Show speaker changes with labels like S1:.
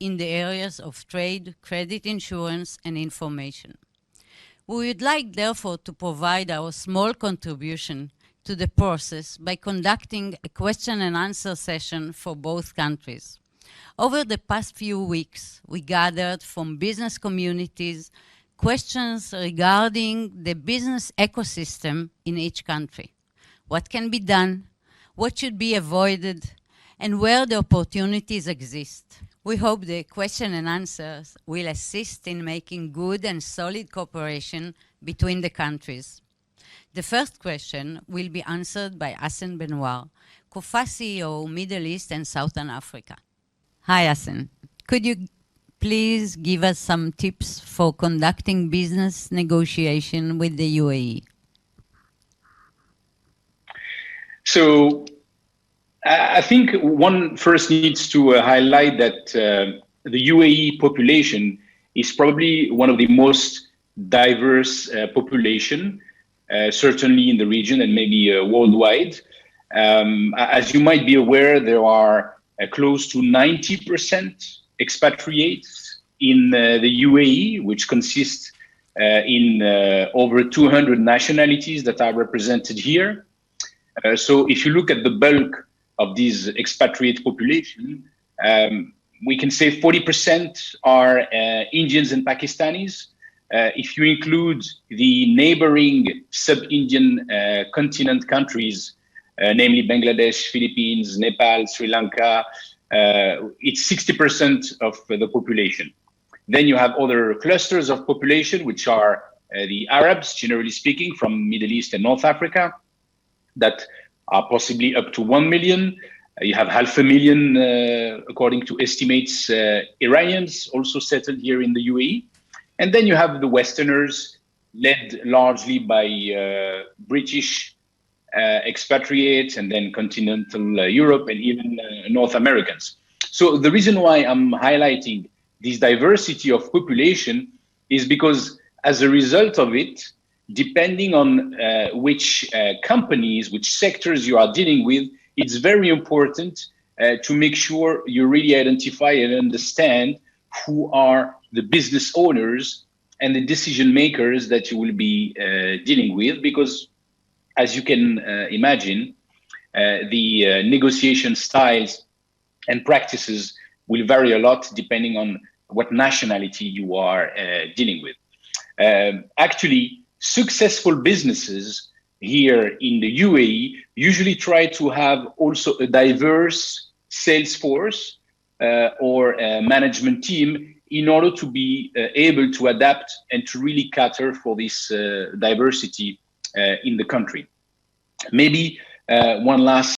S1: in the areas of trade, credit insurance, and information. We would like, therefore, to provide our small contribution to the process by conducting a question and answer session for both countries. Over the past few weeks, we gathered from business communities questions regarding the business ecosystem in each country. What can be done, what should be avoided, and where the opportunities exist. We hope the question and answers will assist in making good and solid cooperation between the countries. The first question will be answered by Bnואר, co-CEO, Middle East and Southern Africa. Hi, Hassan. Could you please give us some tips for conducting business negotiation with the UAE?
S2: So I think one first needs to highlight that the UAE population is probably one of the most diverse population, certainly in the region and maybe worldwide. As you might be aware, there are close to 90% expatriates in the UAE, which consists in over 200 nationalities that are represented here. So if you look at the bulk of these expatriate population, we can say 40% are Indians and Pakistanis. If you include the neighboring sub-Indian continent countries, namely Bangladesh, Philippines, Nepal, Sri Lanka, it's 60% of the population. Then you have other clusters of population, which are the Arabs, generally speaking, from Middle East and North Africa, that are possibly up to 1 million. You have 500,000, according to estimates, Iranians also settled here in the UAE. And then you have the Westerners, led largely by British expatriates, and then continental Europe, and even North Americans. So the reason why I'm highlighting this diversity of population is because as a result of it, depending on which companies, which sectors you are dealing with, it's very important to make sure you really identify and understand who are the business owners and the decision makers that you will be dealing with, because as you can imagine, the negotiation styles and practices will vary a lot depending on what nationality you are dealing with. Actually, successful businesses here in the UAE usually try to have also a diverse sales force or a management team in order to be able to adapt and to really cater for this diversity in the country. Maybe one last